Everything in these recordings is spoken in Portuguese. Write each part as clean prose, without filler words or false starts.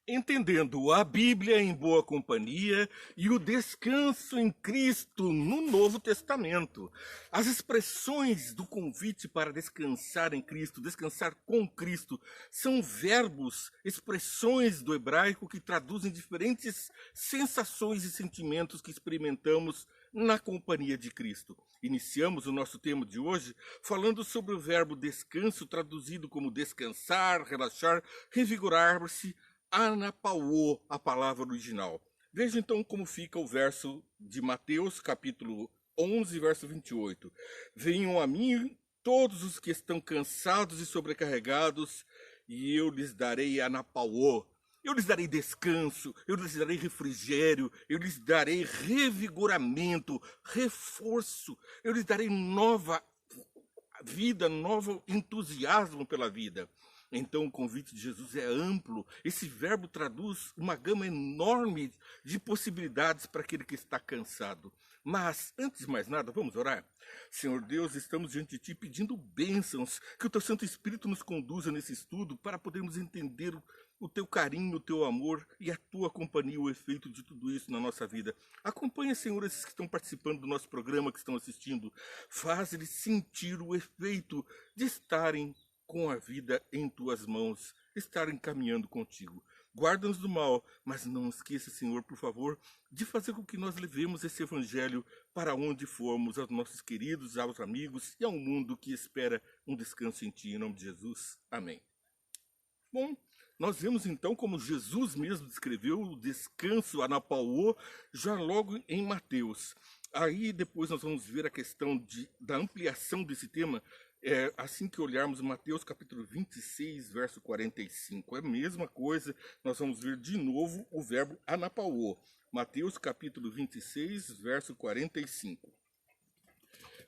Entendendo a Bíblia em boa companhia e o descanso em Cristo no Novo Testamento. As expressões do convite para descansar em Cristo, descansar com Cristo, são verbos, expressões do hebraico que traduzem diferentes sensações e sentimentos que experimentamos na companhia de Cristo. Iniciamos o nosso tema de hoje falando sobre o verbo descanso, traduzido como descansar, relaxar, revigorar-se, anapauô, a palavra original. Veja então como fica o verso de Mateus, capítulo 11, verso 28. Venham a mim todos os que estão cansados e sobrecarregados, e eu lhes darei anapauô. Eu lhes darei descanso, eu lhes darei refrigério, eu lhes darei revigoramento, reforço, eu lhes darei nova vida, novo entusiasmo pela vida. Então o convite de Jesus é amplo. Esse verbo traduz uma gama enorme de possibilidades para aquele que está cansado. Mas, antes de mais nada, vamos orar? Senhor Deus, estamos diante de Ti pedindo bênçãos, que o Teu Santo Espírito nos conduza nesse estudo para podermos entender o Teu carinho, o Teu amor e a Tua companhia, o efeito de tudo isso na nossa vida. Acompanha, Senhor, esses que estão participando do nosso programa, que estão assistindo. Faz eles sentir o efeito de estarem com a vida em Tuas mãos, estarem caminhando contigo. Guarda-nos do mal, mas não esqueça, Senhor, por favor, de fazer com que nós levemos esse evangelho para onde formos, aos nossos queridos, aos amigos e ao mundo que espera um descanso em Ti, em nome de Jesus. Amém. Bom, nós vemos então como Jesus mesmo descreveu o descanso anapauô já logo em Mateus. Aí depois nós vamos ver a questão da ampliação desse tema, assim que olharmos Mateus capítulo 26, verso 45. É a mesma coisa, nós vamos ver de novo o verbo anapauô. Mateus capítulo 26, verso 45.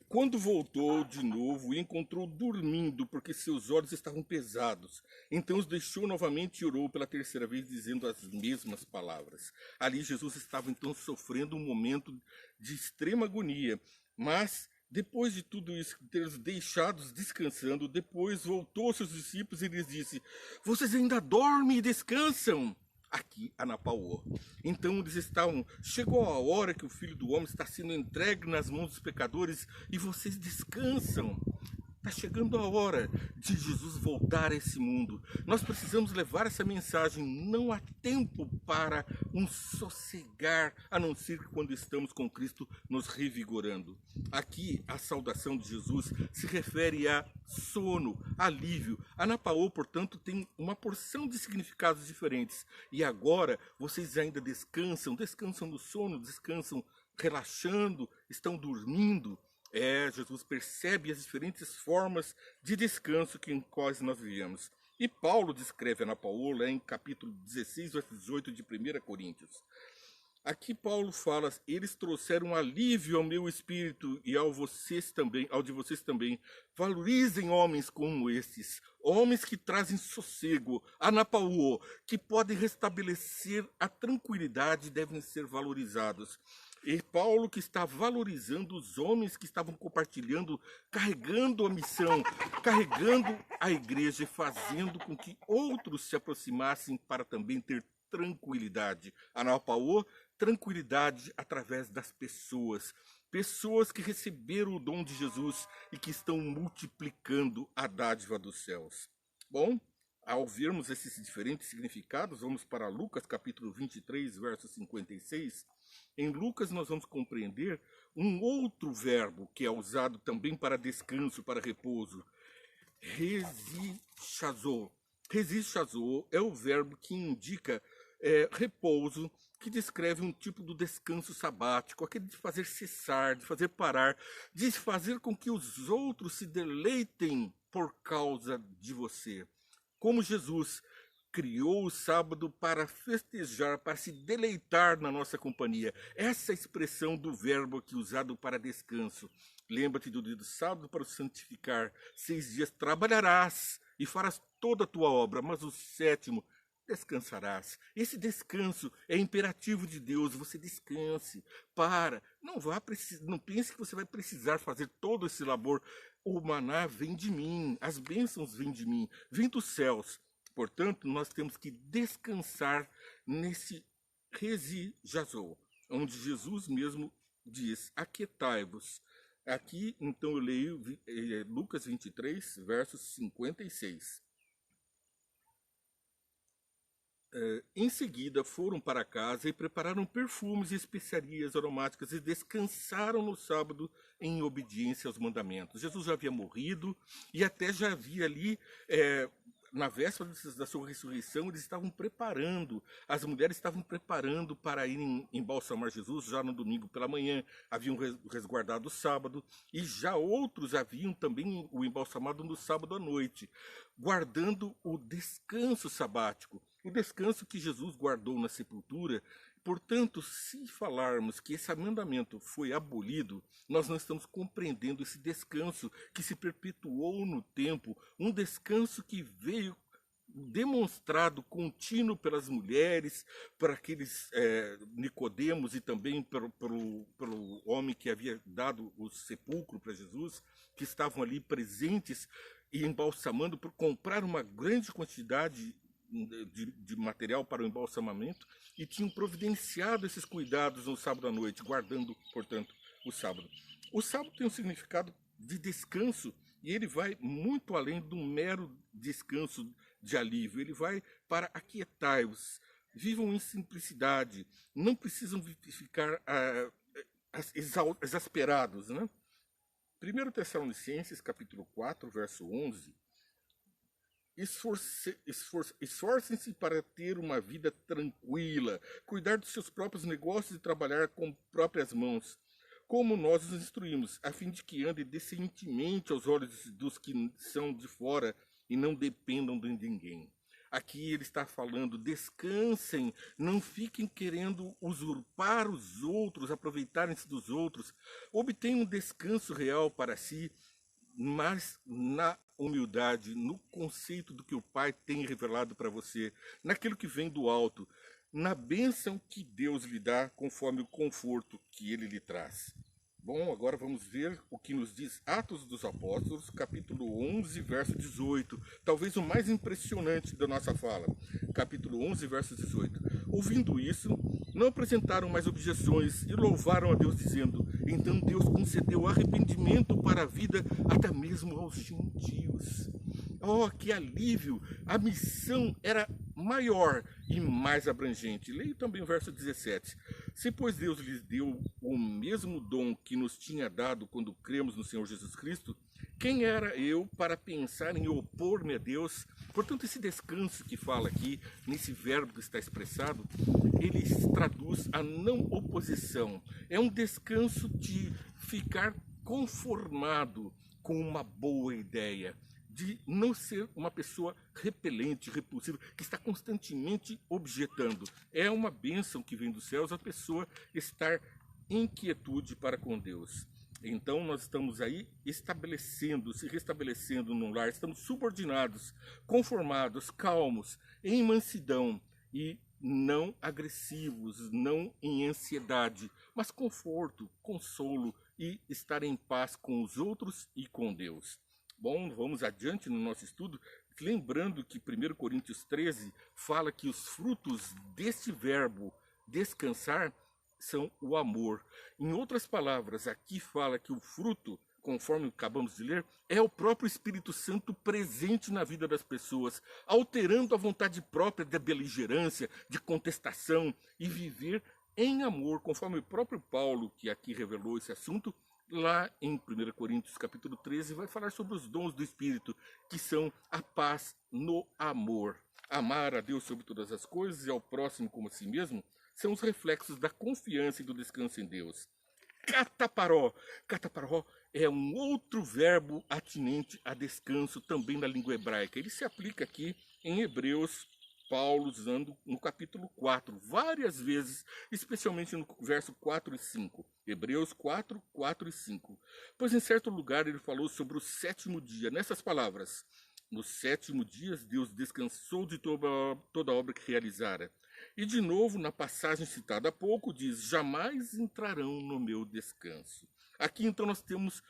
Quando voltou de novo, encontrou dormindo, porque seus olhos estavam pesados. Então os deixou novamente e orou pela terceira vez, dizendo as mesmas palavras. Ali Jesus estava então sofrendo um momento de extrema agonia, mas depois de tudo isso, ter os deixados descansando, depois voltou aos seus discípulos e lhes disse: vocês ainda dormem e descansam? Aqui, anapauô. Então eles estavam, chegou a hora que o Filho do Homem está sendo entregue nas mãos dos pecadores e vocês descansam. Está chegando a hora de Jesus voltar a esse mundo. Nós precisamos levar essa mensagem. Não há tempo para um sossegar, a não ser que quando estamos com Cristo nos revigorando. Aqui, a saudação de Jesus se refere a sono, alívio. Anapauô, portanto, tem uma porção de significados diferentes. E agora, vocês ainda descansam no sono, descansam relaxando, estão dormindo. Jesus percebe as diferentes formas de descanso que em quais nós vivemos. E Paulo descreve anapauô lá em capítulo 16, verso 18 de 1 Coríntios. Aqui Paulo fala: eles trouxeram alívio ao meu espírito e ao de vocês também. Valorizem homens como estes, homens que trazem sossego, anapauô, que podem restabelecer a tranquilidade, devem ser valorizados. E Paulo que está valorizando os homens que estavam compartilhando, carregando a missão, carregando a igreja e fazendo com que outros se aproximassem para também ter tranquilidade. Anapauô, tranquilidade através das pessoas. Pessoas que receberam o dom de Jesus e que estão multiplicando a dádiva dos céus. Bom, ao vermos esses diferentes significados, vamos para Lucas capítulo 23, verso 56. Em Lucas nós vamos compreender um outro verbo que é usado também para descanso, para repouso. Resichazô. Resichazô é o verbo que indica repouso, que descreve um tipo do descanso sabático, aquele de fazer cessar, de fazer parar, de fazer com que os outros se deleitem por causa de você. Como Jesus criou o sábado para festejar, para se deleitar na nossa companhia. Essa expressão do verbo aqui usado para descanso. Lembra-te do dia do sábado para o santificar. 6 dias trabalharás e farás toda a tua obra, mas o sétimo descansarás. Esse descanso é imperativo de Deus. Você descanse, para. Não pense que você vai precisar fazer todo esse labor. O maná vem de mim, as bênçãos vêm de mim, vêm dos céus. portanto, nós temos que descansar nesse resijazou, onde Jesus mesmo diz, aquietai-vos. Aqui, então, eu leio Lucas 23, versos 56. Em seguida, foram para casa e prepararam perfumes e especiarias aromáticas e descansaram no sábado em obediência aos mandamentos. Jesus já havia morrido e até já havia ali, na véspera da sua ressurreição, eles estavam preparando, as mulheres estavam preparando para irem embalsamar Jesus já no domingo pela manhã, haviam resguardado o sábado, e já outros haviam também o embalsamado no sábado à noite, guardando o descanso sabático, o descanso que Jesus guardou na sepultura. Portanto, se falarmos que esse mandamento foi abolido, nós não estamos compreendendo esse descanso que se perpetuou no tempo, um descanso que veio demonstrado contínuo pelas mulheres, para aqueles Nicodemos e também pelo homem que havia dado o sepulcro para Jesus, que estavam ali presentes e embalsamando por comprar uma grande quantidade de material para o embalsamamento e tinham providenciado esses cuidados no sábado à noite, guardando, portanto, o sábado. O sábado tem um significado de descanso e ele vai muito além do mero descanso de alívio. Ele vai para aquietai-vos, vivam em simplicidade, não precisam ficar exasperados, né? 1 Tessalonicenses, capítulo 4, verso 11, esforcem-se para ter uma vida tranquila, cuidar dos seus próprios negócios e trabalhar com próprias mãos, como nós os instruímos, a fim de que andem decentemente aos olhos dos que são de fora e não dependam de ninguém. Aqui ele está falando, descansem, não fiquem querendo usurpar os outros, aproveitarem-se dos outros, obtenham um descanso real para si, mas na humildade, no conceito do que o Pai tem revelado para você, naquilo que vem do alto, na bênção que Deus lhe dá conforme o conforto que Ele lhe traz. Bom, agora vamos ver o que nos diz Atos dos Apóstolos, capítulo 11, verso 18. Talvez o mais impressionante da nossa fala. Capítulo 11, verso 18. Ouvindo isso, não apresentaram mais objeções e louvaram a Deus, dizendo, então Deus concedeu arrependimento para a vida até mesmo aos gentios. Oh, que alívio! A missão era maior e mais abrangente. Leio também o verso 17. Se, pois, Deus lhes deu o mesmo dom que nos tinha dado quando cremos no Senhor Jesus Cristo, quem era eu para pensar em opor-me a Deus? Portanto, esse descanso que fala aqui, nesse verbo que está expressado, ele traduz a não oposição. É um descanso de ficar conformado com uma boa ideia, de não ser uma pessoa repelente, repulsiva, que está constantemente objetando. É uma bênção que vem dos céus a pessoa estar em quietude para com Deus. Então nós estamos aí estabelecendo, se restabelecendo no lar, estamos subordinados, conformados, calmos, em mansidão e não agressivos, não em ansiedade, mas conforto, consolo e estar em paz com os outros e com Deus. Bom, vamos adiante no nosso estudo, lembrando que 1 Coríntios 13 fala que os frutos deste verbo descansar são o amor. Em outras palavras, aqui fala que o fruto, conforme acabamos de ler, é o próprio Espírito Santo presente na vida das pessoas, alterando a vontade própria da beligerância, de contestação e viver em amor, conforme o próprio Paulo, que aqui revelou esse assunto, lá em 1 Coríntios capítulo 13, vai falar sobre os dons do Espírito, que são a paz no amor. Amar a Deus sobre todas as coisas e ao próximo como a si mesmo, são os reflexos da confiança e do descanso em Deus. Cataparó. Cataparó é um outro verbo atinente a descanso também na língua hebraica. Ele se aplica aqui em Hebreus, Paulo usando no capítulo 4, várias vezes, especialmente no verso 4 e 5. Hebreus 4, 4 e 5. Pois em certo lugar ele falou sobre o sétimo dia, nessas palavras: no sétimo dia Deus descansou de toda a obra que realizara. E de novo, na passagem citada há pouco, diz, jamais entrarão no meu descanso. Aqui então nós temos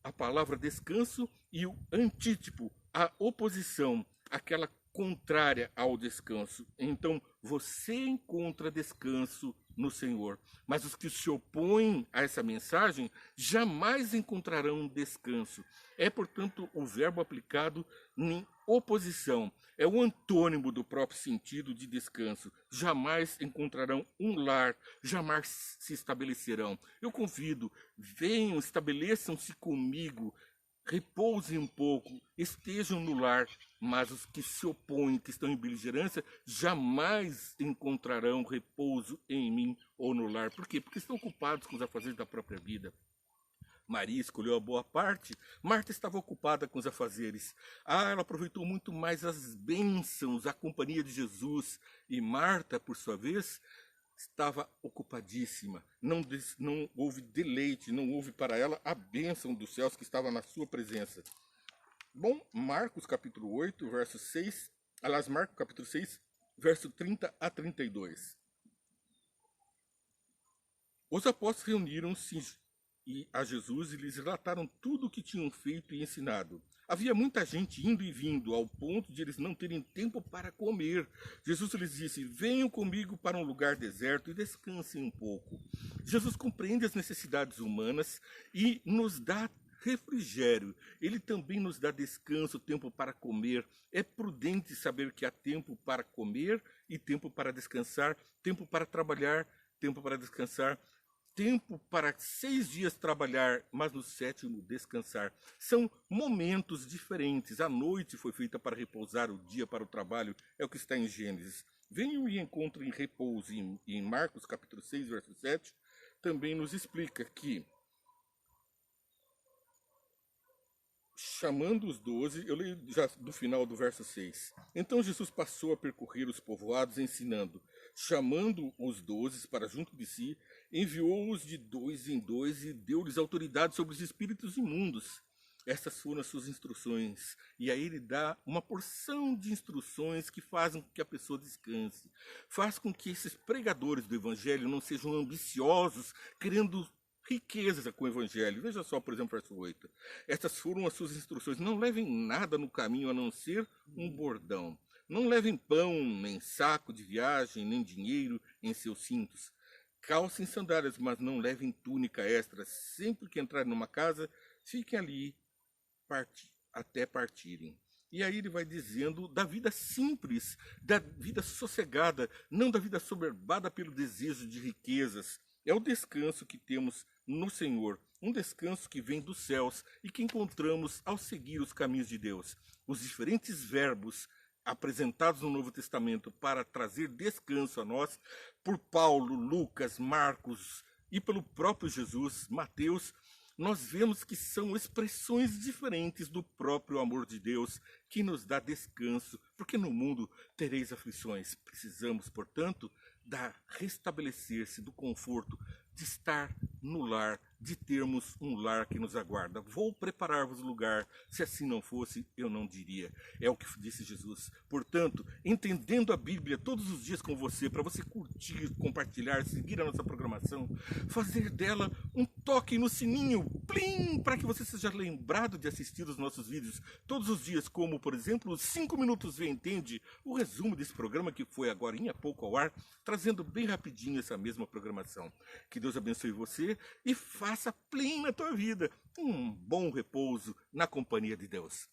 a palavra descanso e o antítipo, a oposição, aquela contrária ao descanso. Então, você encontra descanso no Senhor. Mas os que se opõem a essa mensagem jamais encontrarão descanso. É, portanto, o verbo aplicado em oposição. É o antônimo do próprio sentido de descanso. Jamais encontrarão um lar, jamais se estabelecerão. Eu convido, venham, estabeleçam-se comigo, repousem um pouco, estejam no lar, mas os que se opõem, que estão em beligerância, jamais encontrarão repouso em mim ou no lar. Por quê? Porque estão ocupados com os afazeres da própria vida. Maria escolheu a boa parte, Marta estava ocupada com os afazeres. Ela aproveitou muito mais as bênçãos, a companhia de Jesus. E Marta, por sua vez, estava ocupadíssima. Não houve deleite, não houve para ela a bênção dos céus que estava na sua presença. Bom, Marcos capítulo 8, verso 6, aliás, Marcos capítulo 6, verso 30 a 32. Os apóstolos reuniram-se a Jesus e lhes relataram tudo o que tinham feito e ensinado. Havia muita gente indo e vindo, ao ponto de eles não terem tempo para comer. Jesus lhes disse: venham comigo para um lugar deserto e descansem um pouco. Jesus compreende as necessidades humanas e nos dá refrigério. Ele também nos dá descanso, tempo para comer. É prudente saber que há tempo para comer e tempo para descansar, tempo para trabalhar, tempo para descansar, tempo para 6 dias trabalhar, mas no 7º descansar. São momentos diferentes. A noite foi feita para repousar, o dia para o trabalho. É o que está em Gênesis. Venham e encontrem repouso. Em Marcos capítulo 6, verso 7, também nos explica que, chamando os 12, eu leio já do final do verso 6. Então Jesus passou a percorrer os povoados ensinando. Chamando os 12 para junto de si, enviou-os de 2 em 2 e deu-lhes autoridade sobre os espíritos imundos. Essas foram as suas instruções. E aí ele dá uma porção de instruções que fazem com que a pessoa descanse. Faz com que esses pregadores do evangelho não sejam ambiciosos, querendo riquezas com o evangelho. Veja só, por exemplo, verso 8. Essas foram as suas instruções. Não levem nada no caminho a não ser um bordão. Não levem pão, nem saco de viagem, nem dinheiro em seus cintos. Calcem sandálias, mas não levem túnica extra. Sempre que entrarem numa casa, fiquem ali até partirem. E aí ele vai dizendo da vida simples, da vida sossegada, não da vida soberbada pelo desejo de riquezas. É o descanso que temos no Senhor, um descanso que vem dos céus e que encontramos ao seguir os caminhos de Deus. Os diferentes verbos apresentados no Novo Testamento para trazer descanso a nós, por Paulo, Lucas, Marcos e pelo próprio Jesus, Mateus, nós vemos que são expressões diferentes do próprio amor de Deus que nos dá descanso, porque no mundo tereis aflições. Precisamos, portanto, restabelecer-se do conforto de estar no lar, de termos um lar que nos aguarda. Vou preparar-vos lugar, se assim não fosse, eu não diria. É o que disse Jesus. Portanto, entendendo a Bíblia todos os dias com você, para você curtir, compartilhar, seguir a nossa programação, fazer dela um toque no sininho, plim, para que você seja lembrado de assistir os nossos vídeos todos os dias, como, por exemplo, os 5 Minutos Vê Entende, o resumo desse programa que foi agora há pouco ao ar, trazendo bem rapidinho essa mesma programação. Que Deus abençoe você e faça plim na tua vida um bom repouso na companhia de Deus.